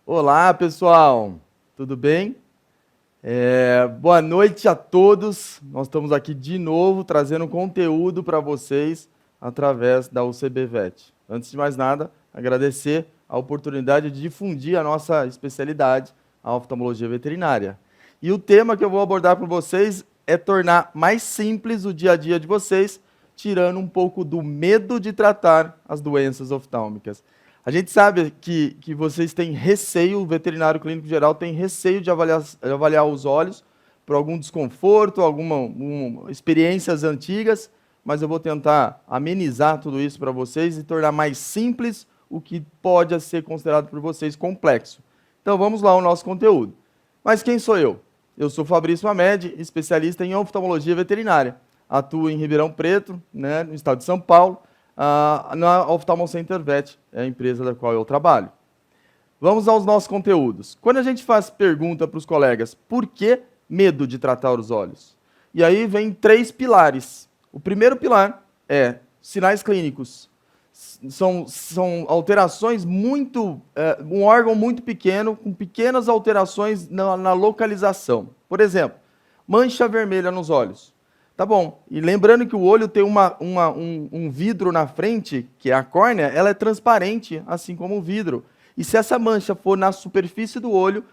Olá, pessoal, tudo bem? Boa noite a todos. Nós estamos aqui de novo trazendo conteúdo para vocês através da UCBVET. Antes de mais nada, agradecer a oportunidade de difundir a nossa especialidade, a oftalmologia veterinária. E o tema que eu vou abordar para vocês é tornar mais simples o dia a dia de vocês, tirando um pouco do medo de tratar as doenças oftálmicas. A gente sabe que vocês têm receio, o veterinário clínico geral tem receio de avaliar os olhos por algum desconforto, experiências antigas, mas eu vou tentar amenizar tudo isso para vocês e tornar mais simples o que pode ser considerado por vocês complexo. Então vamos lá ao nosso conteúdo. Mas quem sou eu? Eu sou Fabrício Mamed, especialista em oftalmologia veterinária. Atuo em Ribeirão Preto, no estado de São Paulo, na Ophthalmo Center Vet, é a empresa da qual eu trabalho. Vamos aos nossos conteúdos. Quando a gente faz pergunta para os colegas, por que medo de tratar os olhos? E aí vem 3 pilares. O primeiro pilar é sinais clínicos. São alterações um órgão muito pequeno, com pequenas alterações na localização. Por exemplo, mancha vermelha nos olhos. Tá bom. E lembrando que o olho tem um vidro na frente, que é a córnea, ela é transparente, assim como o vidro. E se essa mancha for na superfície do olho,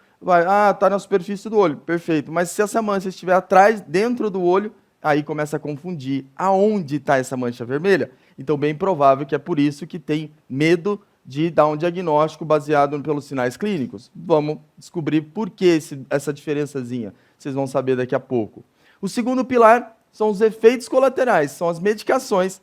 tá na superfície do olho, perfeito. Mas se essa mancha estiver atrás, dentro do olho, aí começa a confundir. Aonde está essa mancha vermelha? Então, bem provável que é por isso que tem medo de dar um diagnóstico baseado pelos sinais clínicos. Vamos descobrir por que essa diferençazinha. Vocês vão saber daqui a pouco. O segundo pilar são os efeitos colaterais, são as medicações.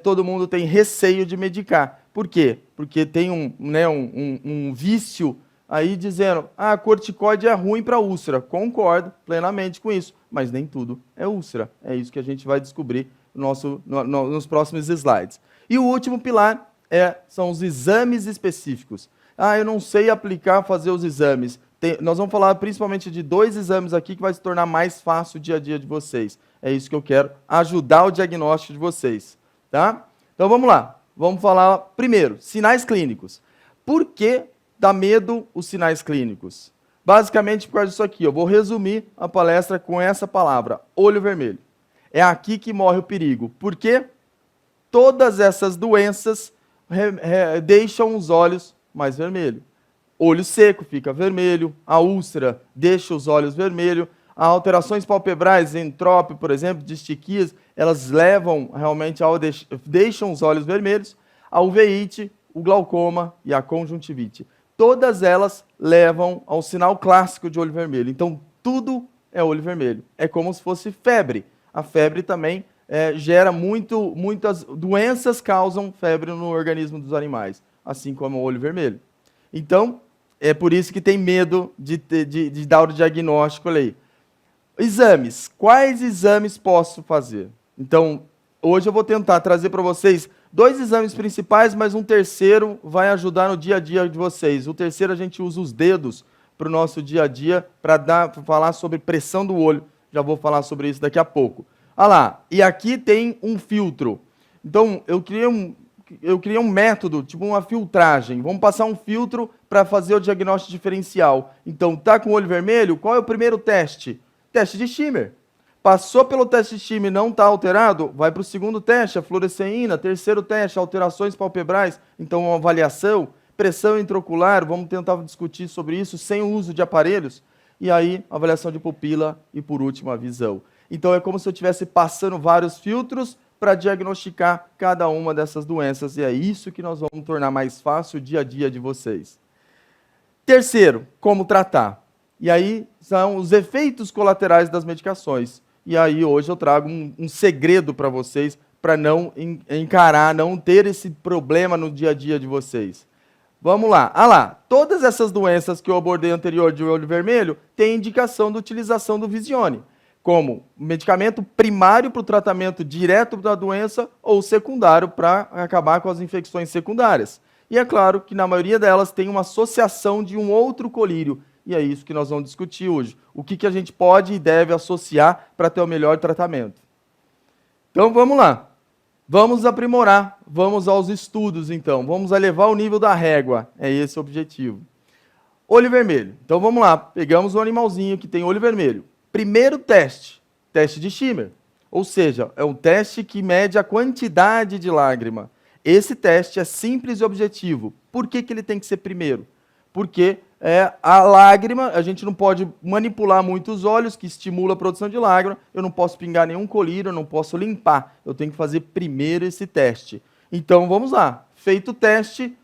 Todo mundo tem receio de medicar. Por quê? Porque tem um vício aí dizendo, corticoide é ruim para úlcera. Concordo plenamente com isso, mas nem tudo é úlcera. É isso que a gente vai descobrir nos próximos slides. E o último pilar são os exames específicos. Eu não sei fazer os exames. Nós vamos falar principalmente de 2 exames aqui que vai se tornar mais fácil o dia a dia de vocês. É isso que eu quero, ajudar o diagnóstico de vocês. Tá? Então vamos lá. Vamos falar primeiro, sinais clínicos. Por que dá medo os sinais clínicos? Basicamente por causa disso aqui. Eu vou resumir a palestra com essa palavra, olho vermelho. É aqui que morre o perigo. Por quê? Todas essas doenças deixam os olhos mais vermelhos. Olho seco fica vermelho, a úlcera deixa os olhos vermelhos, as alterações palpebrais, entrópio, por exemplo, distiquias, elas levam realmente deixam os olhos vermelhos, a uveíte, o glaucoma e a conjuntivite. Todas elas levam ao sinal clássico de olho vermelho. Então, tudo é olho vermelho. É como se fosse febre. A febre também gera muitas doenças causam febre no organismo dos animais, assim como o olho vermelho. Então, é por isso que tem medo de dar o diagnóstico ali. Exames. Quais exames posso fazer? Então, hoje eu vou tentar trazer para vocês 2 exames principais, mas um terceiro vai ajudar no dia a dia de vocês. O terceiro a gente usa os dedos para o nosso dia a dia, para falar sobre pressão do olho. Já vou falar sobre isso daqui a pouco. Olha lá, e aqui tem um filtro. Então, eu criei um método, tipo uma filtragem. Vamos passar um filtro para fazer o diagnóstico diferencial. Então, tá com o olho vermelho? Qual é o primeiro teste? Teste de Schimmer. Passou pelo teste de Schimmer e não está alterado? Vai para o segundo teste, a fluoresceína. Terceiro teste, alterações palpebrais. Então, uma avaliação. Pressão intraocular, vamos tentar discutir sobre isso sem o uso de aparelhos. E aí, avaliação de pupila e, por último, a visão. Então, é como se eu estivesse passando vários filtros para diagnosticar cada uma dessas doenças. E é isso que nós vamos tornar mais fácil o dia a dia de vocês. Terceiro, como tratar. E aí são os efeitos colaterais das medicações. E aí hoje eu trago um segredo para vocês, para não não ter esse problema no dia a dia de vocês. Vamos lá. Todas essas doenças que eu abordei anterior de olho vermelho têm indicação de utilização do Visione, como medicamento primário para o tratamento direto da doença ou secundário para acabar com as infecções secundárias. E é claro que na maioria delas tem uma associação de um outro colírio. E é isso que nós vamos discutir hoje. O que a gente pode e deve associar para ter o melhor tratamento. Então vamos lá. Vamos aprimorar, vamos aos estudos então. Vamos elevar o nível da régua. É esse o objetivo. Olho vermelho. Então vamos lá, pegamos um animalzinho que tem olho vermelho. Primeiro teste de Schimmer. Ou seja, é um teste que mede a quantidade de lágrima. Esse teste é simples e objetivo. Por que ele tem que ser primeiro? Porque a lágrima, a gente não pode manipular muito os olhos, que estimula a produção de lágrima, eu não posso pingar nenhum colírio, eu não posso limpar, eu tenho que fazer primeiro esse teste. Então vamos lá, feito o teste,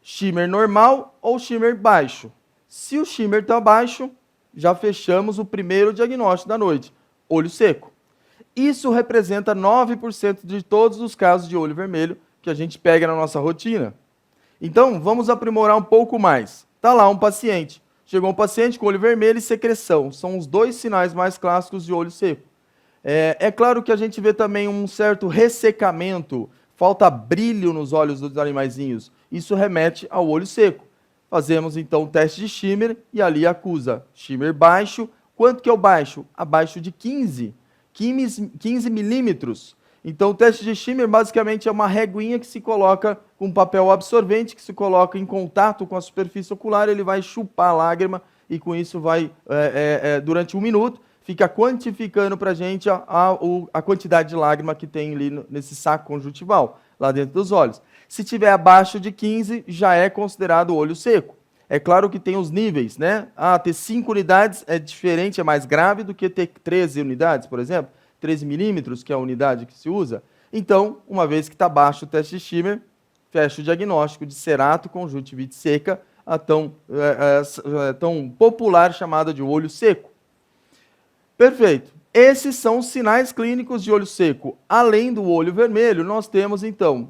Schimmer normal ou Schimmer baixo. Se o Schimmer está baixo, já fechamos o primeiro diagnóstico da noite, olho seco. Isso representa 9% de todos os casos de olho vermelho que a gente pega na nossa rotina. Então, vamos aprimorar um pouco mais. Está lá um paciente. Chegou um paciente com olho vermelho e secreção. São os dois sinais mais clássicos de olho seco. É claro que a gente vê também um certo ressecamento, falta brilho nos olhos dos animaizinhos. Isso remete ao olho seco. Fazemos, então, o teste de Schimmer e ali acusa Schimmer baixo. Quanto que é o baixo? Abaixo de 15 milímetros. Então, o teste de Schimmer basicamente é uma reguinha que se coloca com papel absorvente, que se coloca em contato com a superfície ocular, ele vai chupar a lágrima e com isso vai, durante 1 minuto, fica quantificando para a gente a quantidade de lágrima que tem ali nesse saco conjuntival, lá dentro dos olhos. Se tiver abaixo de 15, já é considerado olho seco. É claro que tem os níveis, né? Ter 5 unidades é diferente, é mais grave do que ter 13 unidades, por exemplo. 13 milímetros, que é a unidade que se usa. Então, uma vez que está baixo o teste de Schimmer, fecha o diagnóstico de cerato conjuntivite seca, a tão popular chamada de olho seco. Perfeito. Esses são os sinais clínicos de olho seco. Além do olho vermelho, nós temos, então,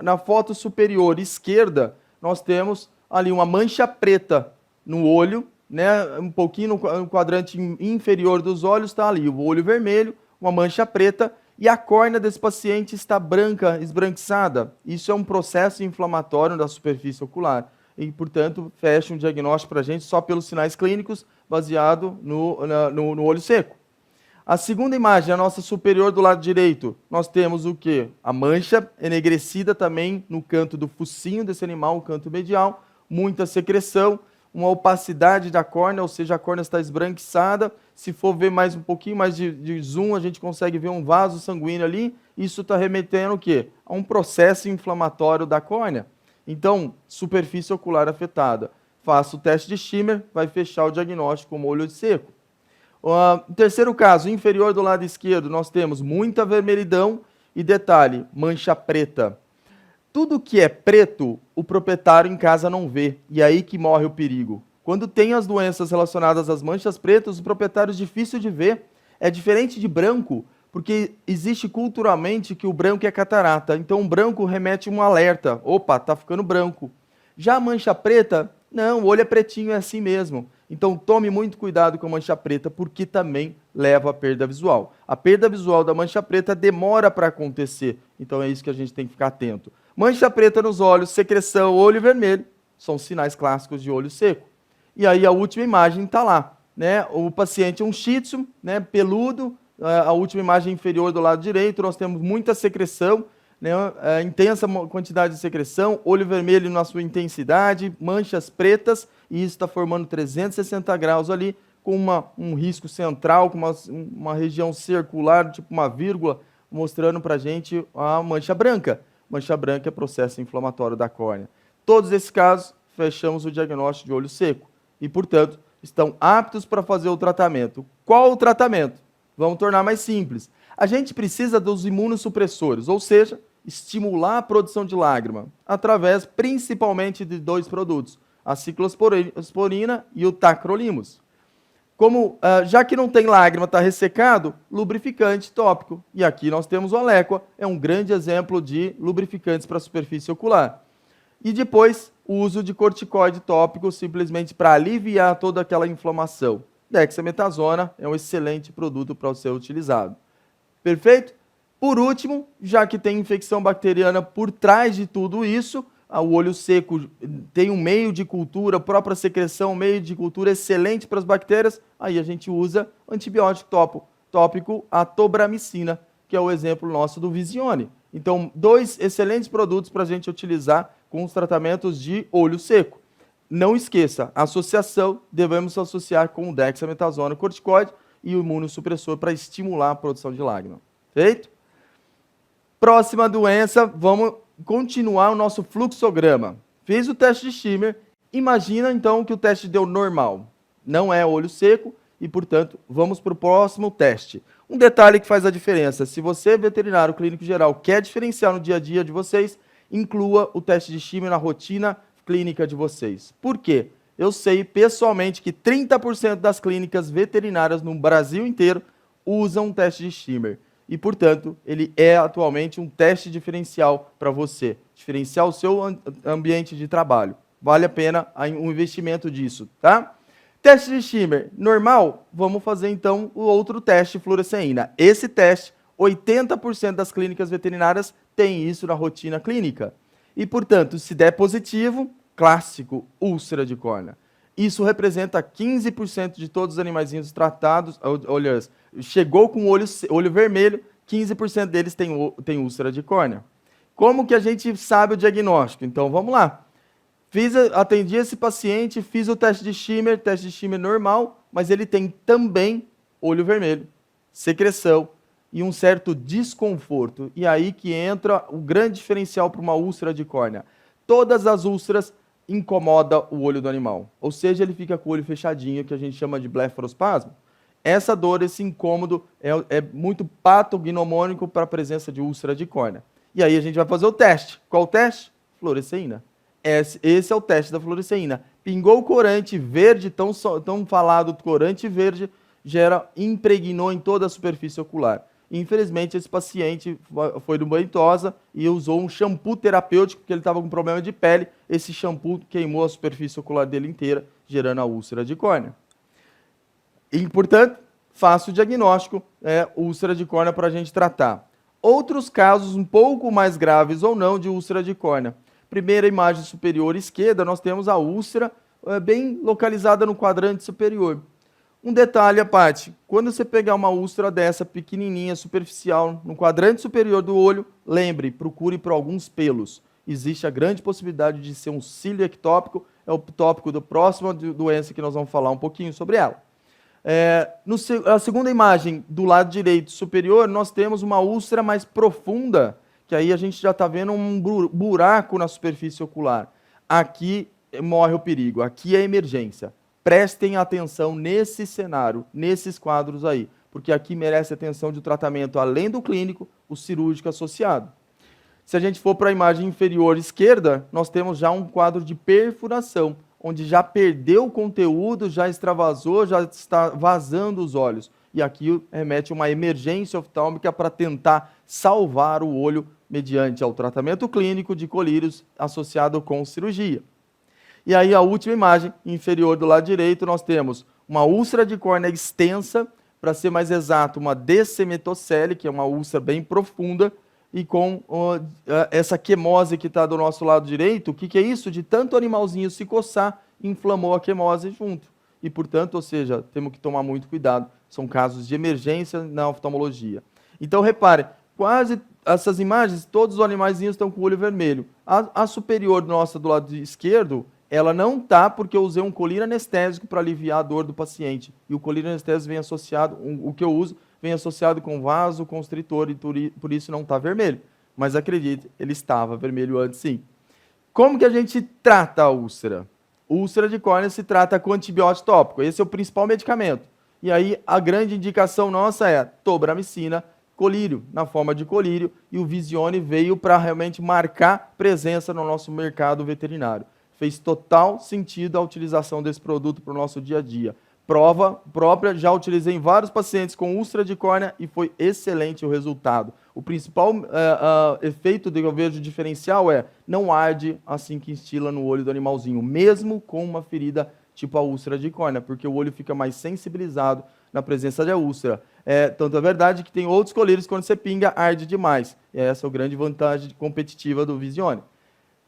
na foto superior esquerda, nós temos ali uma mancha preta no olho, né? Um pouquinho no quadrante inferior dos olhos está ali o olho vermelho, uma mancha preta, e a córnea desse paciente está branca, esbranquiçada. Isso é um processo inflamatório da superfície ocular. E, portanto, fecha um diagnóstico para a gente só pelos sinais clínicos, baseado no olho seco. A segunda imagem, a nossa superior do lado direito, nós temos o quê? A mancha enegrecida também no canto do focinho desse animal, o canto medial, muita secreção, uma opacidade da córnea, ou seja, a córnea está esbranquiçada. Se for ver mais um pouquinho mais de zoom, a gente consegue ver um vaso sanguíneo ali. Isso está remetendo o quê? A um processo inflamatório da córnea. Então, superfície ocular afetada. Faça o teste de Schimmer, vai fechar o diagnóstico como olho seco. Terceiro caso, inferior do lado esquerdo, nós temos muita vermelhidão e, detalhe, mancha preta. Tudo que é preto, o proprietário em casa não vê, e é aí que morre o perigo. Quando tem as doenças relacionadas às manchas pretas, o proprietário é difícil de ver. É diferente de branco, porque existe culturalmente que o branco é catarata. Então, o branco remete um alerta. Opa, tá ficando branco. Já a mancha preta, não, o olho é pretinho, é assim mesmo. Então, tome muito cuidado com a mancha preta, porque também leva à perda visual. A perda visual da mancha preta demora para acontecer. Então, é isso que a gente tem que ficar atento. Mancha preta nos olhos, secreção, olho vermelho, são sinais clássicos de olho seco. E aí a última imagem está lá, né? O paciente é um shih tzu, né? Peludo, a última imagem inferior do lado direito, nós temos muita secreção, né? Intensa quantidade de secreção, olho vermelho na sua intensidade, manchas pretas, e isso está formando 360 graus ali, com um risco central, com uma região circular, tipo uma vírgula, mostrando para a gente a mancha branca. Mancha branca é processo inflamatório da córnea. Todos esses casos, fechamos o diagnóstico de olho seco e, portanto, estão aptos para fazer o tratamento. Qual o tratamento? Vamos tornar mais simples. A gente precisa dos imunossupressores, ou seja, estimular a produção de lágrima, através principalmente de 2 produtos, a ciclosporina e o tacrolimus. Já que não tem lágrima, está ressecado, lubrificante tópico. E aqui nós temos o Alequa, é um grande exemplo de lubrificantes para a superfície ocular. E depois, o uso de corticoide tópico, simplesmente para aliviar toda aquela inflamação. Dexametasona é um excelente produto para ser utilizado. Perfeito? Por último, já que tem infecção bacteriana por trás de tudo isso, o olho seco tem um meio de cultura, própria secreção, meio de cultura excelente para as bactérias, aí a gente usa antibiótico tópico, a tobramicina, que é o exemplo nosso do Visione. Então, 2 excelentes produtos para a gente utilizar com os tratamentos de olho seco. não esqueça, associação, devemos associar com o dexametasona, corticoide e o imunossupressor para estimular a produção de lágrima. Feito? Próxima doença, vamos continuar o nosso fluxograma. Fiz o teste de Schimmer, imagina então que o teste deu normal. Não é olho seco e, portanto, vamos para o próximo teste. Um detalhe que faz a diferença, se você, veterinário clínico geral, quer diferenciar no dia a dia de vocês, inclua o teste de Schimmer na rotina clínica de vocês. Por quê? Eu sei pessoalmente que 30% das clínicas veterinárias no Brasil inteiro usam um teste de Schimmer. E, portanto, ele é atualmente um teste diferencial para você, diferenciar o seu ambiente de trabalho. Vale a pena um investimento disso, tá? Teste de Schimmer normal, vamos fazer então o outro teste, fluoresceína. Esse teste, 80% das clínicas veterinárias têm isso na rotina clínica. E, portanto, se der positivo, clássico, úlcera de córnea. Isso representa 15% de todos os animaizinhos tratados, olha, chegou com olho vermelho, 15% deles tem úlcera de córnea. Como que a gente sabe o diagnóstico? Então, vamos lá. Atendi esse paciente, fiz o teste de Schimmer normal, mas ele tem também olho vermelho, secreção e um certo desconforto. E aí que entra o grande diferencial para uma úlcera de córnea. Todas as úlceras incomodam o olho do animal, ou seja, ele fica com o olho fechadinho, que a gente chama de blefarospasmo. Essa dor, esse incômodo é muito patognomônico para a presença de úlcera de córnea. E aí a gente vai fazer o teste. Qual o teste? Fluoresceína. Esse é o teste da fluoresceína. Pingou o corante verde, tão falado corante verde, impregnou em toda a superfície ocular. Infelizmente, esse paciente foi no banho tosa e usou um shampoo terapêutico, porque ele estava com problema de pele. Esse shampoo queimou a superfície ocular dele inteira, gerando a úlcera de córnea. E, portanto, faça o diagnóstico, úlcera de córnea para a gente tratar. Outros casos um pouco mais graves ou não de úlcera de córnea. Primeira imagem superior esquerda, nós temos a úlcera bem localizada no quadrante superior. Um detalhe à parte, quando você pegar uma úlcera dessa pequenininha, superficial, no quadrante superior do olho, lembre, procure por alguns pelos. Existe a grande possibilidade de ser um cílio ectópico, é o tópico da próxima doença que nós vamos falar um pouquinho sobre ela. A segunda imagem, do lado direito superior, nós temos uma úlcera mais profunda, que aí a gente já está vendo um buraco na superfície ocular. Aqui morre o perigo, aqui é emergência. Prestem atenção nesse cenário, nesses quadros aí, porque aqui merece atenção de tratamento, além do clínico, o cirúrgico associado. Se a gente for para a imagem inferior esquerda, nós temos já um quadro de perfuração, onde já perdeu o conteúdo, já extravasou, já está vazando os olhos. E aqui remete a uma emergência oftálmica para tentar salvar o olho mediante ao tratamento clínico de colírios associado com cirurgia. E aí a última imagem, inferior do lado direito, nós temos uma úlcera de córnea extensa, para ser mais exato, uma descemetocele, que é uma úlcera bem profunda, e com essa quemose que está do nosso lado direito. O que é isso? De tanto animalzinho se coçar, inflamou a quemose junto. E, portanto, ou seja, temos que tomar muito cuidado. São casos de emergência na oftalmologia. Então, repare, quase essas imagens, todos os animaizinhos estão com o olho vermelho. A superior nossa do lado esquerdo, ela não está porque eu usei um colírio anestésico para aliviar a dor do paciente. E o colírio anestésico vem associado, o que eu uso, vem associado com vasoconstritor e por isso não está vermelho. Mas acredite, ele estava vermelho antes sim. Como que a gente trata a úlcera? Úlcera de córnea se trata com antibiótico tópico. Esse é o principal medicamento. E aí a grande indicação nossa é tobramicina, colírio, na forma de colírio. E o Visione veio para realmente marcar presença no nosso mercado veterinário. Fez total sentido a utilização desse produto para o nosso dia a dia. Prova própria, já utilizei em vários pacientes com úlcera de córnea e foi excelente o resultado. O principal efeito que eu vejo diferencial é não arde assim que instila no olho do animalzinho, mesmo com uma ferida tipo a úlcera de córnea, porque o olho fica mais sensibilizado na presença de úlcera. Tanto é verdade que tem outros colírios que quando você pinga, arde demais. E essa é a grande vantagem competitiva do Visione.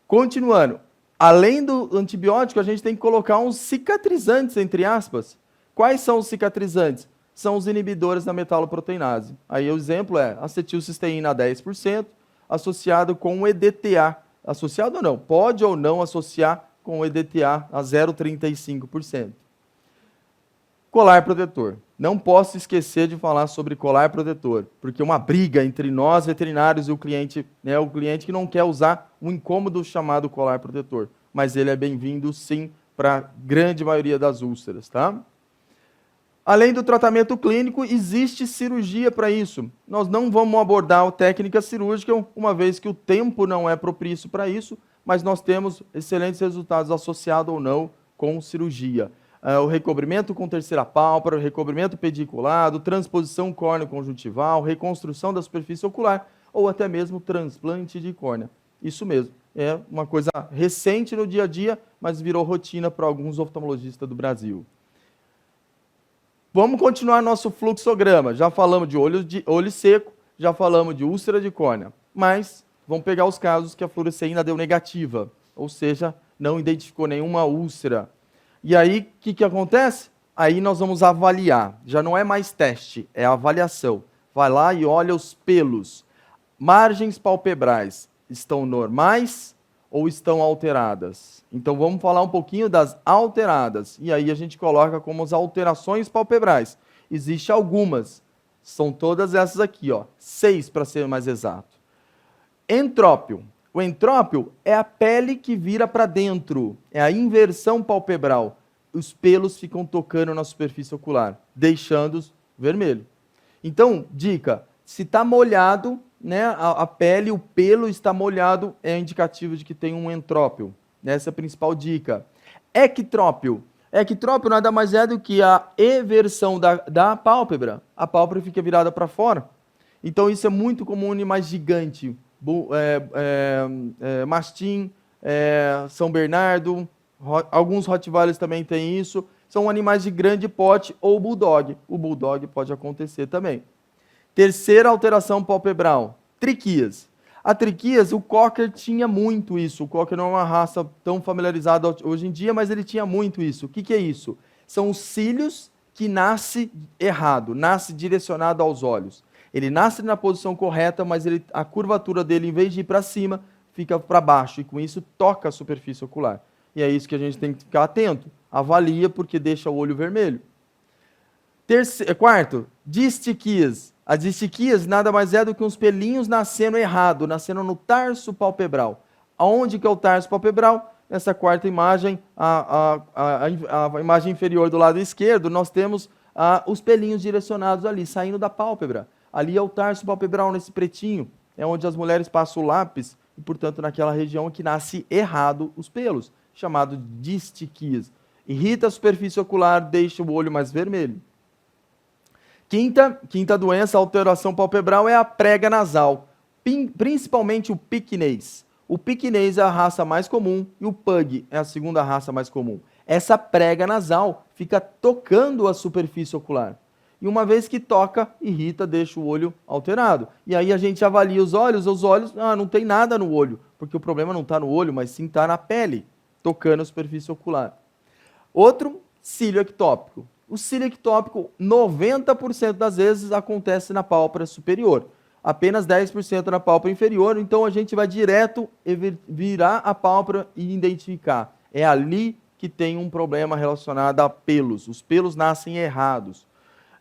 Continuando, além do antibiótico, a gente tem que colocar uns cicatrizantes, entre aspas. Quais são os cicatrizantes? São os inibidores da metaloproteinase. Aí o exemplo é acetilcisteína a 10%, associado com o EDTA. Associado ou não? Pode ou não associar com o EDTA a 0,35%. Colar protetor. Não posso esquecer de falar sobre colar protetor, porque uma briga entre nós veterinários e o cliente que não quer usar um incômodo chamado colar protetor, mas ele é bem-vindo sim para a grande maioria das úlceras, tá? Além do tratamento clínico, existe cirurgia para isso. Nós não vamos abordar a técnica cirúrgica, uma vez que o tempo não é propício para isso, mas nós temos excelentes resultados associados ou não com cirurgia. O recobrimento com terceira pálpebra, recobrimento pediculado, transposição córneo-conjuntival, reconstrução da superfície ocular ou até mesmo transplante de córnea. Isso mesmo, é uma coisa recente no dia a dia, mas virou rotina para alguns oftalmologistas do Brasil. Vamos continuar nosso fluxograma. Já falamos de olho seco, já falamos de úlcera de córnea, mas vamos pegar os casos que a fluoresceína deu negativa, ou seja, não identificou nenhuma úlcera. E aí, o que acontece? Aí nós vamos avaliar. Já não é mais teste, é avaliação. Vai lá e olha os pelos. Margens palpebrais estão normais ou estão alteradas? Então vamos falar um pouquinho das alteradas. E aí a gente coloca como as alterações palpebrais. Existem algumas. São todas essas aqui, ó. 6 para ser mais exato. Entrópio. O entrópio é a pele que vira para dentro, é a inversão palpebral. Os pelos ficam tocando na superfície ocular, deixando-os vermelho. Então, dica, se está molhado, né, a pele, o pelo está molhado, é indicativo de que tem um entrópio. Essa é a principal dica. Ectrópio. Ectrópio nada mais é do que a eversão da pálpebra. A pálpebra fica virada para fora. Então, isso é muito comum em animais gigantes. Mastim, São Bernardo, alguns Rottweilers também têm isso. São animais de grande porte ou bulldog. O bulldog pode acontecer também. Terceira alteração palpebral, triquias. A triquias, o Cocker tinha muito isso. O Cocker não é uma raça tão familiarizada hoje em dia, mas ele tinha muito isso. O que é isso? São os cílios que nascem errado, nasce direcionado aos olhos. Ele nasce na posição correta, mas a curvatura dele, em vez de ir para cima, fica para baixo. E com isso, toca a superfície ocular. E é isso que a gente tem que ficar atento. Avalia, porque deixa o olho vermelho. Quarto, distiquias. As distiquias nada mais é do que uns pelinhos nascendo errado, nascendo no tarso palpebral. Aonde que é o tarso palpebral? Nessa quarta imagem, a imagem inferior do lado esquerdo, nós temos os pelinhos direcionados ali, saindo da pálpebra. Ali é o tarso palpebral, nesse pretinho. É onde as mulheres passam o lápis e, portanto, naquela região que nasce errado os pelos, chamado distiquias. Irrita a superfície ocular, deixa o olho mais vermelho. Quinta doença, alteração palpebral, é a prega nasal, principalmente o piquinês. O piquinês é a raça mais comum e o pug é a segunda raça mais comum. Essa prega nasal fica tocando a superfície ocular. E uma vez que toca, irrita, deixa o olho alterado. E aí a gente avalia os olhos não tem nada no olho, porque o problema não está no olho, mas sim está na pele, tocando a superfície ocular. Outro, cílio ectópico. O cílio ectópico, 90% das vezes, acontece na pálpebra superior. Apenas 10% na pálpebra inferior, então a gente vai direto virar a pálpebra e identificar. É ali que tem um problema relacionado a pelos. Os pelos nascem errados.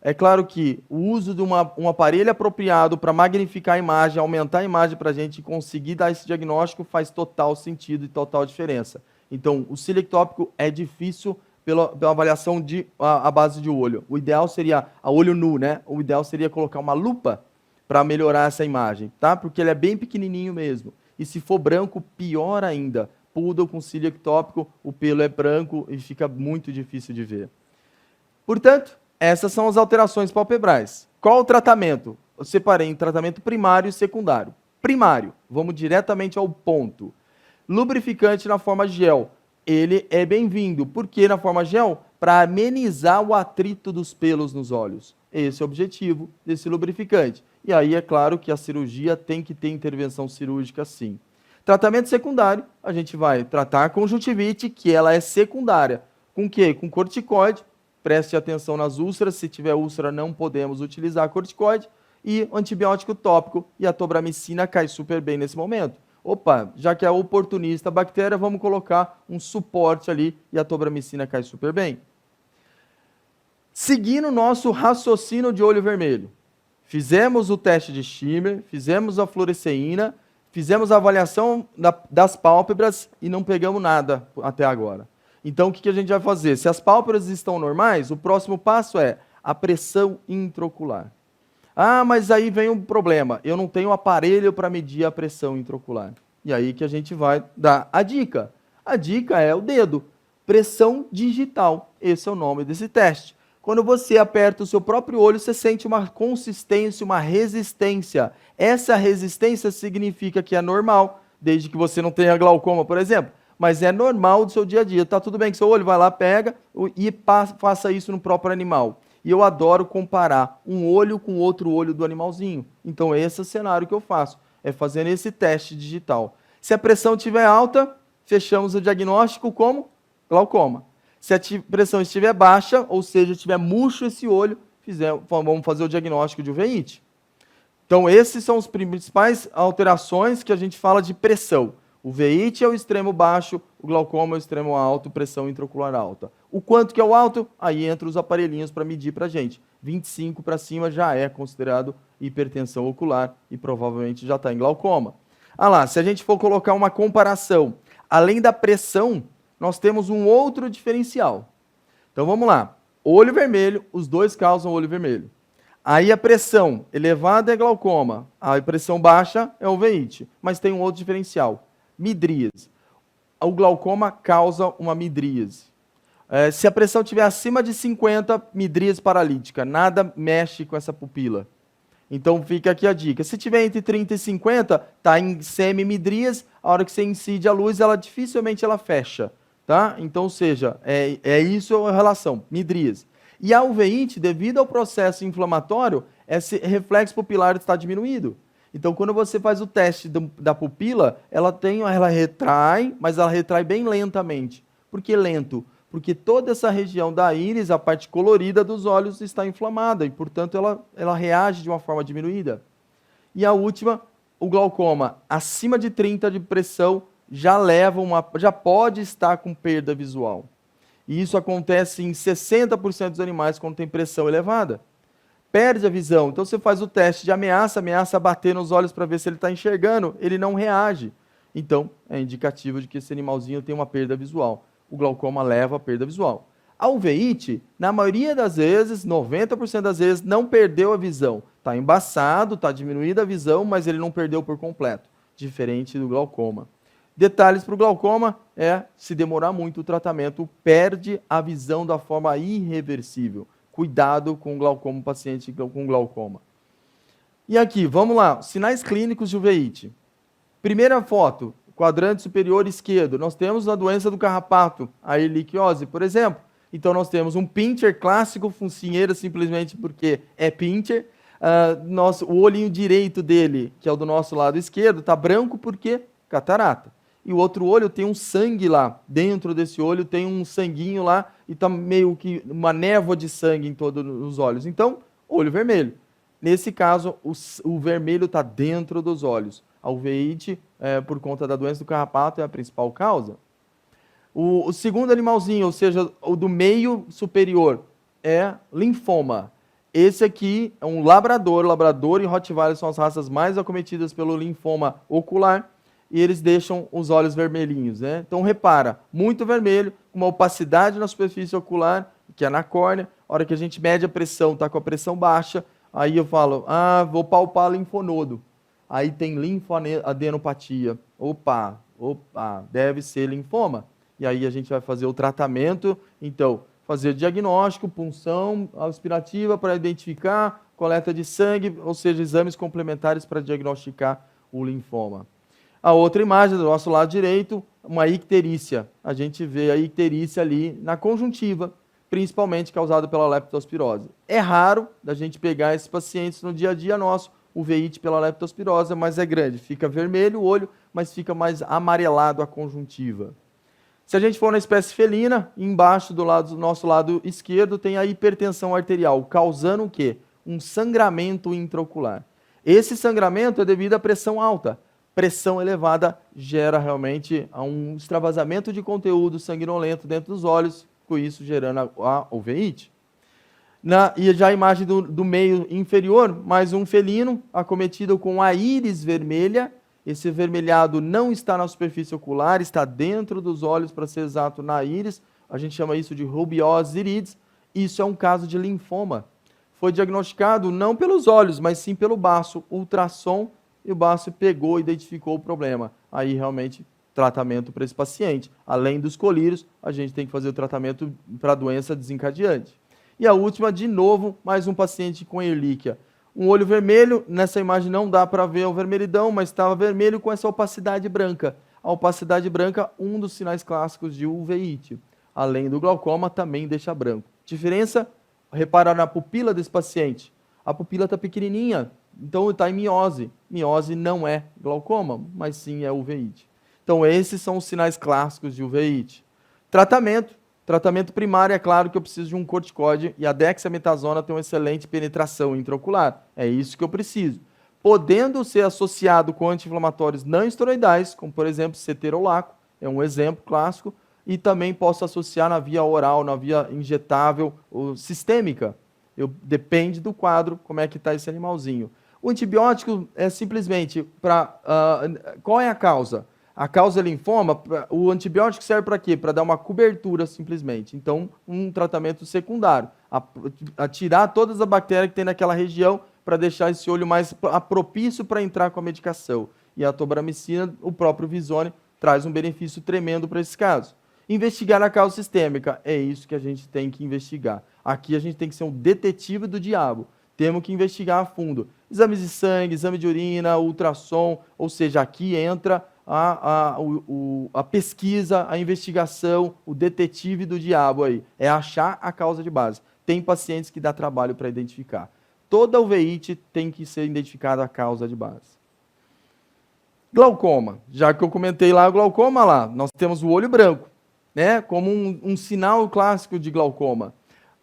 É claro que o uso de um aparelho apropriado para magnificar a imagem, aumentar a imagem para a gente conseguir dar esse diagnóstico faz total sentido e total diferença. Então, o cílio ectópico é difícil pela avaliação a base de olho. O ideal seria a olho nu, né? O ideal seria colocar uma lupa para melhorar essa imagem, tá? Porque ele é bem pequenininho mesmo. E se for branco, pior ainda. Poodle com cílio ectópico, o pelo é branco e fica muito difícil de ver. Portanto, essas são as alterações palpebrais. Qual o tratamento? Eu separei em tratamento primário e secundário. Primário, vamos diretamente ao ponto. Lubrificante na forma gel. Ele é bem-vindo. Por que na forma gel? Para amenizar o atrito dos pelos nos olhos. Esse é o objetivo desse lubrificante. E aí é claro que a cirurgia tem que ter intervenção cirúrgica sim. Tratamento secundário, a gente vai tratar a conjuntivite, que ela é secundária. Com o quê? Com corticoide. Preste atenção nas úlceras, se tiver úlcera não podemos utilizar corticoide, e antibiótico tópico, e a tobramicina cai super bem nesse momento. Opa, já que é oportunista a bactéria, vamos colocar um suporte ali e a tobramicina cai super bem. Seguindo o nosso raciocínio de olho vermelho, fizemos o teste de Schirmer, fizemos a fluoresceína, fizemos a avaliação das pálpebras e não pegamos nada até agora. Então, o que a gente vai fazer? Se as pálpebras estão normais, o próximo passo é a pressão intraocular. Ah, mas aí vem um problema. Eu não tenho aparelho para medir a pressão intraocular. E aí que a gente vai dar a dica. A dica é o dedo. Pressão digital. Esse é o nome desse teste. Quando você aperta o seu próprio olho, você sente uma consistência, uma resistência. Essa resistência significa que é normal, desde que você não tenha glaucoma, por exemplo. Mas é normal do seu dia a dia. Tá tudo bem que seu olho vai lá, pega e faça isso no próprio animal. E eu adoro comparar um olho com outro olho do animalzinho. Então esse é o cenário que eu faço, é fazendo esse teste digital. Se a pressão estiver alta, fechamos o diagnóstico como glaucoma. Se a pressão estiver baixa, ou seja, estiver murcho esse olho, vamos fazer o diagnóstico de uveíte. Então esses são as principais alterações que a gente fala de pressão. O uveíte é o extremo baixo, o glaucoma é o extremo alto, pressão intraocular alta. O quanto que é o alto? Aí entra os aparelhinhos para medir para a gente. 25 para cima já é considerado hipertensão ocular e provavelmente já está em glaucoma. Ah lá, se a gente for colocar uma comparação, além da pressão, nós temos um outro diferencial. Então vamos lá, olho vermelho, os dois causam olho vermelho. Aí a pressão elevada é glaucoma, a pressão baixa é uveíte, mas tem um outro diferencial. Midríase. O glaucoma causa uma midríase. Se a pressão estiver acima de 50, midríase paralítica. Nada mexe com essa pupila. Então fica aqui a dica. Se tiver entre 30 e 50, está em semimidríase, a hora que você incide a luz, dificilmente ela fecha. Tá? Então, ou seja, é isso a relação, midríase. E a uveíte, devido ao processo inflamatório, esse reflexo pupilar está diminuído. Então, quando você faz o teste da pupila, ela retrai, mas ela retrai bem lentamente. Por que lento? Porque toda essa região da íris, a parte colorida dos olhos, está inflamada e, portanto, ela reage de uma forma diminuída. E a última, o glaucoma, acima de 30 de pressão, já pode estar com perda visual. E isso acontece em 60% dos animais quando tem pressão elevada. Perde a visão. Então você faz o teste de ameaça bater nos olhos para ver se ele está enxergando, ele não reage. Então é indicativo de que esse animalzinho tem uma perda visual. O glaucoma leva a perda visual. A uveíte, na maioria das vezes, 90% das vezes, não perdeu a visão. Está embaçado, está diminuída a visão, mas ele não perdeu por completo, diferente do glaucoma. Detalhes para o glaucoma se demorar muito o tratamento, perde a visão da forma irreversível. Cuidado com o glaucoma, paciente com glaucoma. E aqui, vamos lá, sinais clínicos de uveíte. Primeira foto, quadrante superior esquerdo, nós temos a doença do carrapato, a erliquiose, por exemplo. Então nós temos um pincher clássico, focinheiro simplesmente porque é pincher. O olhinho direito dele, que é o do nosso lado esquerdo, está branco porque catarata. E o outro olho tem um sangue lá, dentro desse olho tem um sanguinho lá e está meio que uma névoa de sangue em todos os olhos. Então, olho vermelho. Nesse caso, o vermelho está dentro dos olhos. A uveíte, por conta da doença do carrapato, é a principal causa. O segundo animalzinho, ou seja, o do meio superior, é linfoma. Esse aqui é um labrador. Labrador e Rottweiler são as raças mais acometidas pelo linfoma ocular. E eles deixam os olhos vermelhinhos, né? Então, repara, muito vermelho, uma opacidade na superfície ocular, que é na córnea. A hora que a gente mede a pressão, está com a pressão baixa, aí eu falo, vou palpar linfonodo. Aí tem linfoadenopatia. Opa, deve ser linfoma. E aí a gente vai fazer o tratamento, então, fazer diagnóstico, punção aspirativa para identificar, coleta de sangue, ou seja, exames complementares para diagnosticar o linfoma. A outra imagem do nosso lado direito, uma icterícia. A gente vê a icterícia ali na conjuntiva, principalmente causada pela leptospirose. É raro da gente pegar esses pacientes no dia a dia nosso, uveíte pela leptospirose, mas é grande. Fica vermelho o olho, mas fica mais amarelado a conjuntiva. Se a gente for na espécie felina, embaixo do nosso lado esquerdo tem a hipertensão arterial, causando o quê? Um sangramento intraocular. Esse sangramento é devido à pressão alta. pressão elevada gera realmente um extravasamento de conteúdo sanguinolento dentro dos olhos, com isso gerando a uveíte. E já a imagem do meio inferior, mais um felino acometido com a íris vermelha. Esse vermelhado não está na superfície ocular, está dentro dos olhos, para ser exato, na íris. A gente chama isso de rubiose iridis. Isso é um caso de linfoma. Foi diagnosticado não pelos olhos, mas sim pelo baço, ultrassom, e o baço pegou e identificou o problema. Aí realmente tratamento para esse paciente. Além dos colírios, a gente tem que fazer o tratamento para a doença desencadeante. E a última, de novo, mais um paciente com Ehrlichia. Um olho vermelho, nessa imagem não dá para ver o vermelhidão, mas estava vermelho com essa opacidade branca. A opacidade branca, um dos sinais clássicos de uveíte. Além do glaucoma, também deixa branco. Diferença? Reparar na pupila desse paciente. A pupila está pequenininha, então está em miose. Miose não é glaucoma, mas sim é uveíte. Então esses são os sinais clássicos de uveíte. Tratamento primário, é claro que eu preciso de um corticóide e a dexametasona tem uma excelente penetração intraocular. É isso que eu preciso. Podendo ser associado com anti-inflamatórios não esteroidais, como por exemplo ceterolaco, é um exemplo clássico, e também posso associar na via oral, na via injetável ou sistêmica. Depende do quadro, como é que está esse animalzinho. O antibiótico é simplesmente para... qual é a causa? A causa é linfoma, o antibiótico serve para quê? Para dar uma cobertura simplesmente. Então, um tratamento secundário. A tirar todas as bactérias que tem naquela região para deixar esse olho mais propício para entrar com a medicação. E a tobramicina, o próprio Visone, traz um benefício tremendo para esse caso. Investigar a causa sistêmica, é isso que a gente tem que investigar. Aqui a gente tem que ser um detetive do diabo. Temos que investigar a fundo. Exames de sangue, exame de urina, ultrassom, ou seja, aqui entra a pesquisa, a investigação, o detetive do diabo aí. É achar a causa de base. Tem pacientes que dá trabalho para identificar. Toda uveíte tem que ser identificada a causa de base. Glaucoma. Já que eu comentei lá o glaucoma, nós temos o olho branco, né? Como um sinal clássico de glaucoma.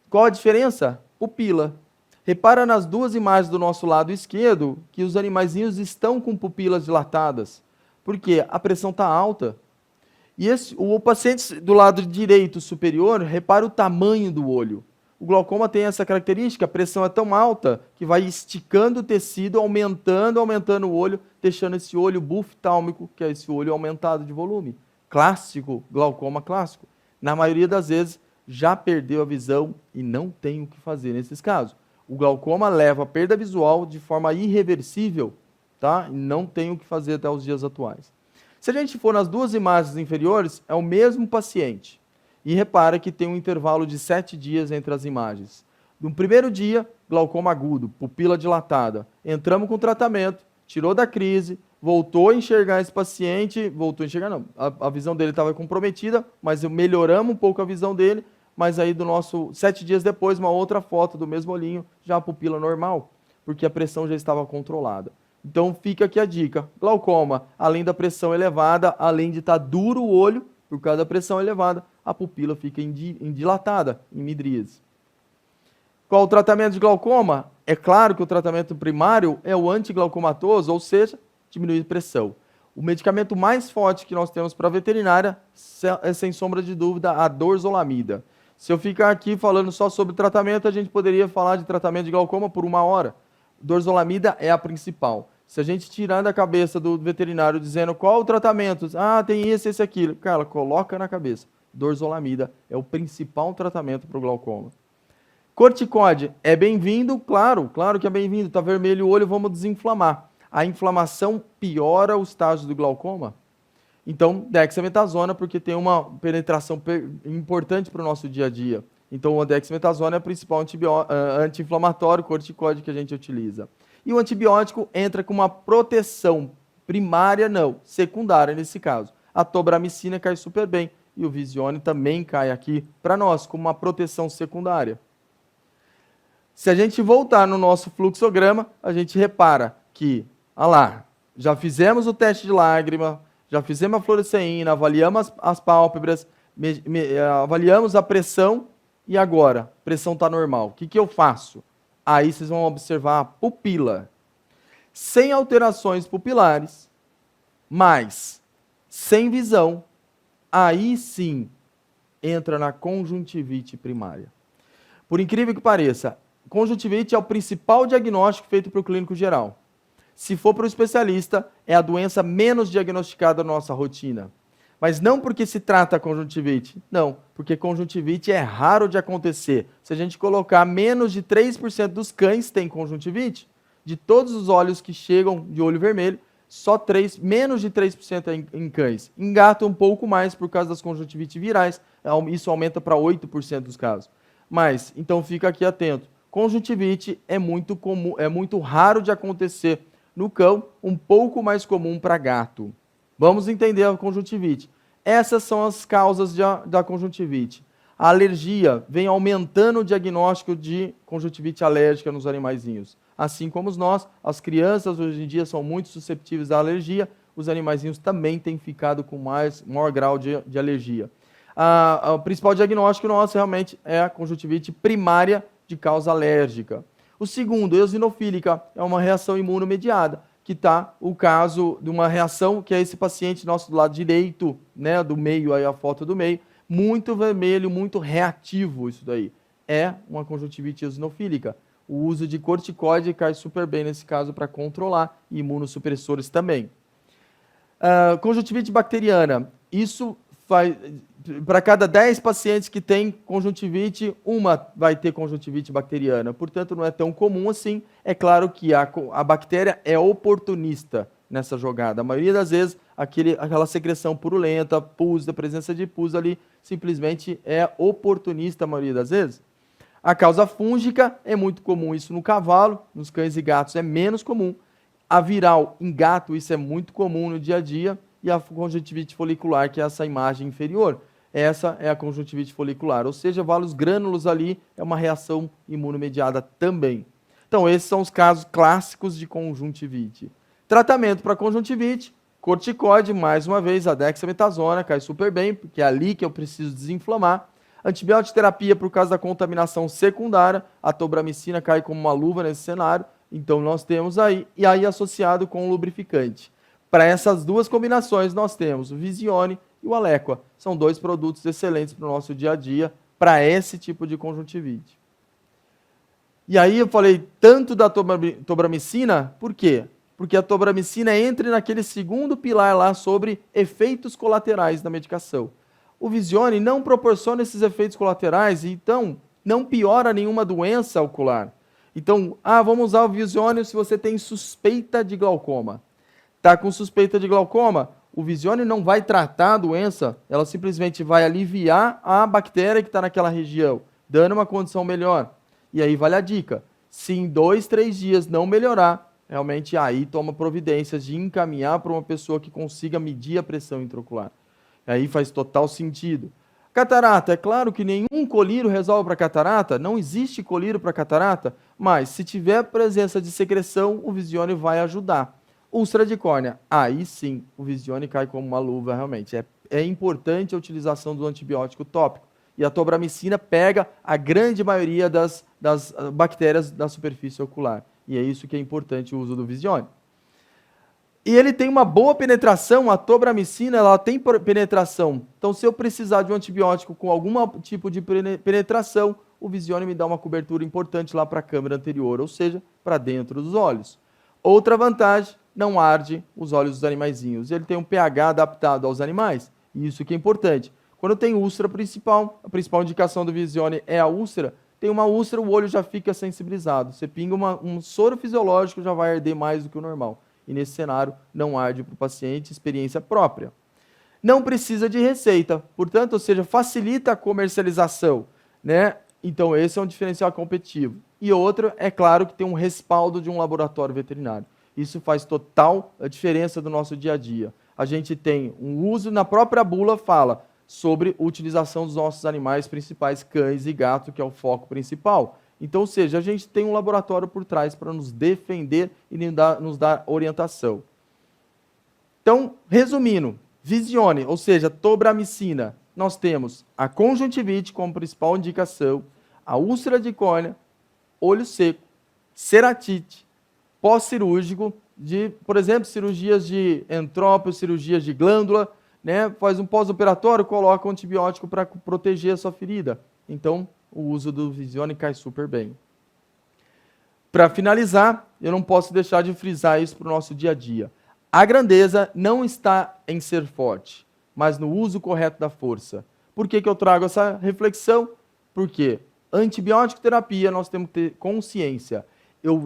Qual a diferença? Pupila. Repara nas duas imagens do nosso lado esquerdo que os animaizinhos estão com pupilas dilatadas. Porque a pressão está alta. E o paciente do lado direito superior, repara o tamanho do olho. O glaucoma tem essa característica, a pressão é tão alta que vai esticando o tecido, aumentando o olho, deixando esse olho buftálmico, que é esse olho aumentado de volume. Clássico, glaucoma clássico. Na maioria das vezes, já perdeu a visão e não tem o que fazer nesses casos. O glaucoma leva a perda visual de forma irreversível, tá? E não tem o que fazer até os dias atuais. Se a gente for nas duas imagens inferiores, é o mesmo paciente. E repara que tem um intervalo de 7 dias entre as imagens. No primeiro dia, glaucoma agudo, pupila dilatada. Entramos com tratamento, tirou da crise, voltou a enxergar esse paciente, voltou a enxergar não, a visão dele estava comprometida, mas melhoramos um pouco a visão dele, mas aí 7 dias depois, uma outra foto do mesmo olhinho, já a pupila normal, porque a pressão já estava controlada. Então fica aqui a dica, glaucoma, além da pressão elevada, além de estar duro o olho, por causa da pressão elevada, a pupila fica dilatada, em midríase. Qual o tratamento de glaucoma? É claro que o tratamento primário é o antiglaucomatoso, ou seja, diminuir a pressão. O medicamento mais forte que nós temos para a veterinária é, sem sombra de dúvida, a dorzolamida. Se eu ficar aqui falando só sobre tratamento, a gente poderia falar de tratamento de glaucoma por 1 hora. Dorzolamida é a principal. Se a gente tirar da cabeça do veterinário dizendo qual o tratamento, tem esse, aquilo, cara, coloca na cabeça. Dorzolamida é o principal tratamento para o glaucoma. Corticóide é bem-vindo? Claro que é bem-vindo. Está vermelho o olho, vamos desinflamar. A inflamação piora o estágio do glaucoma. Então, dexametasona, porque tem uma penetração importante para o nosso dia a dia. Então, a dexametasona é o principal anti-inflamatório, corticóide que a gente utiliza. E o antibiótico entra com uma proteção primária, não, secundária nesse caso. A tobramicina cai super bem e o Visione também cai aqui para nós como uma proteção secundária. Se a gente voltar no nosso fluxograma, a gente repara que, já fizemos o teste de lágrima, já fizemos a fluoresceína, avaliamos as pálpebras, avaliamos a pressão e agora, a pressão está normal. O que eu faço? Aí vocês vão observar a pupila. Sem alterações pupilares, mas sem visão, aí sim entra na conjuntivite primária. Por incrível que pareça, conjuntivite é o principal diagnóstico feito para o clínico geral. Se for para o especialista, é a doença menos diagnosticada na nossa rotina. Mas não porque se trata conjuntivite, não, porque conjuntivite é raro de acontecer. Se a gente colocar menos de 3% dos cães tem conjuntivite, de todos os olhos que chegam de olho vermelho, só menos de 3% em cães. Em gato um pouco mais por causa das conjuntivites virais, isso aumenta para 8% dos casos. Mas, então fica aqui atento, conjuntivite é muito comum, é muito raro de acontecer no cão, um pouco mais comum para gato. Vamos entender a conjuntivite. Essas são as causas da conjuntivite. A alergia vem aumentando o diagnóstico de conjuntivite alérgica nos animaizinhos. Assim como nós, as crianças hoje em dia são muito susceptíveis à alergia, os animaizinhos também têm ficado com maior grau de alergia. O principal diagnóstico nosso realmente é a conjuntivite primária de causa alérgica. O segundo, eosinofílica, é uma reação imunomediada, que está o caso de uma reação que é esse paciente nosso do lado direito, né, do meio, aí a foto do meio, muito vermelho, muito reativo isso daí. É uma conjuntivite eosinofílica. O uso de corticoide cai super bem nesse caso para controlar, e imunossupressores também. Conjuntivite bacteriana, isso faz... Para cada 10 pacientes que têm conjuntivite, uma vai ter conjuntivite bacteriana. Portanto, não é tão comum assim. É claro que a bactéria é oportunista nessa jogada. A maioria das vezes, aquela secreção purulenta, pus, a presença de pus ali, simplesmente é oportunista a maioria das vezes. A causa fúngica é muito comum isso no cavalo, nos cães e gatos é menos comum. A viral em gato, isso é muito comum no dia a dia. E a conjuntivite folicular, que é essa imagem inferior. Essa é a conjuntivite folicular, ou seja, vários grânulos ali, é uma reação imunomediada também. Então, esses são os casos clássicos de conjuntivite. Tratamento para conjuntivite, corticoide, mais uma vez, a dexametasona, cai super bem, porque é ali que eu preciso desinflamar. Antibiótico terapia por causa da contaminação secundária, a tobramicina cai como uma luva nesse cenário, então nós temos aí, e aí associado com o lubrificante. Para essas duas combinações, nós temos o Visione e o Alequa. São dois produtos excelentes para o nosso dia a dia, para esse tipo de conjuntivite. E aí eu falei tanto da tobramicina, por quê? Porque a tobramicina entra naquele segundo pilar lá sobre efeitos colaterais da medicação. O Visione não proporciona esses efeitos colaterais, então não piora nenhuma doença ocular. Então, vamos usar o Visione se você tem suspeita de glaucoma. Está com suspeita de glaucoma, o Visione não vai tratar a doença, ela simplesmente vai aliviar a bactéria que está naquela região, dando uma condição melhor. E aí vale a dica, se em 2, 3 dias não melhorar, realmente aí toma providências de encaminhar para uma pessoa que consiga medir a pressão intraocular. Aí faz total sentido. Catarata, é claro que nenhum colírio resolve para catarata, não existe colírio para catarata, mas se tiver presença de secreção, o Visione vai ajudar. Úlcera de córnea, aí sim, o Visione cai como uma luva, realmente. É importante a utilização do antibiótico tópico. E a tobramicina pega a grande maioria das bactérias da superfície ocular. E é isso que é importante o uso do Visione. E ele tem uma boa penetração, a tobramicina, ela tem penetração. Então, se eu precisar de um antibiótico com algum tipo de penetração, o Visione me dá uma cobertura importante lá para a câmara anterior, ou seja, para dentro dos olhos. Outra vantagem, não arde os olhos dos animaizinhos. Ele tem um pH adaptado aos animais, e isso que é importante. Quando tem úlcera principal, a principal indicação do Visione é a úlcera, tem uma úlcera, o olho já fica sensibilizado. Você pinga um soro fisiológico, já vai arder mais do que o normal. E nesse cenário, não arde para o paciente, experiência própria. Não precisa de receita, portanto, ou seja, facilita a comercialização, né? Então, esse é um diferencial competitivo. E outro, é claro que tem um respaldo de um laboratório veterinário. Isso faz total diferença do nosso dia a dia. A gente tem um uso, na própria bula fala sobre a utilização dos nossos animais principais, cães e gatos, que é o foco principal. Então, ou seja, a gente tem um laboratório por trás para nos defender e nos dar orientação. Então, resumindo, Visione, ou seja, tobramicina, nós temos a conjuntivite como principal indicação, a úlcera de córnea, olho seco, ceratite, pós-cirúrgico, de, por exemplo, cirurgias de entrópio, cirurgias de glândula, né? Faz um pós-operatório, coloca um antibiótico para proteger a sua ferida. Então, o uso do Visione cai super bem. Para finalizar, eu não posso deixar de frisar isso para o nosso dia a dia. A grandeza não está em ser forte, mas no uso correto da força. Por que eu trago essa reflexão? Porque antibiótico terapia nós temos que ter consciência.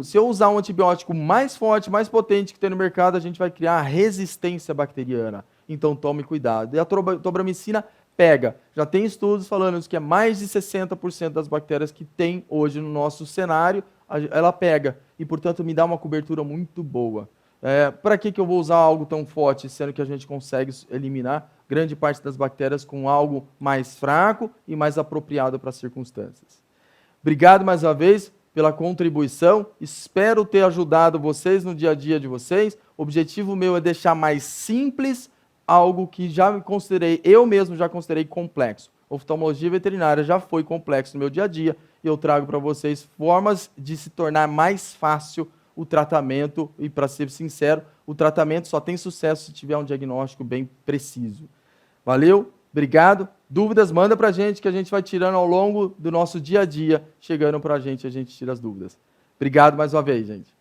Se eu usar um antibiótico mais forte, mais potente que tem no mercado, a gente vai criar resistência bacteriana. Então tome cuidado. E a tobramicina pega. Já tem estudos falando que é mais de 60% das bactérias que tem hoje no nosso cenário, ela pega. E, portanto, me dá uma cobertura muito boa. Para que eu vou usar algo tão forte, sendo que a gente consegue eliminar grande parte das bactérias com algo mais fraco e mais apropriado para as circunstâncias? Obrigado mais uma vez pela contribuição. Espero ter ajudado vocês no dia a dia de vocês. O objetivo meu é deixar mais simples algo que eu mesmo já considerei complexo. Oftalmologia veterinária já foi complexo no meu dia a dia e eu trago para vocês formas de se tornar mais fácil o tratamento e, para ser sincero, o tratamento só tem sucesso se tiver um diagnóstico bem preciso. Valeu, obrigado. Dúvidas, manda para a gente que a gente vai tirando ao longo do nosso dia a dia, chegando para a gente tira as dúvidas. Obrigado mais uma vez, gente.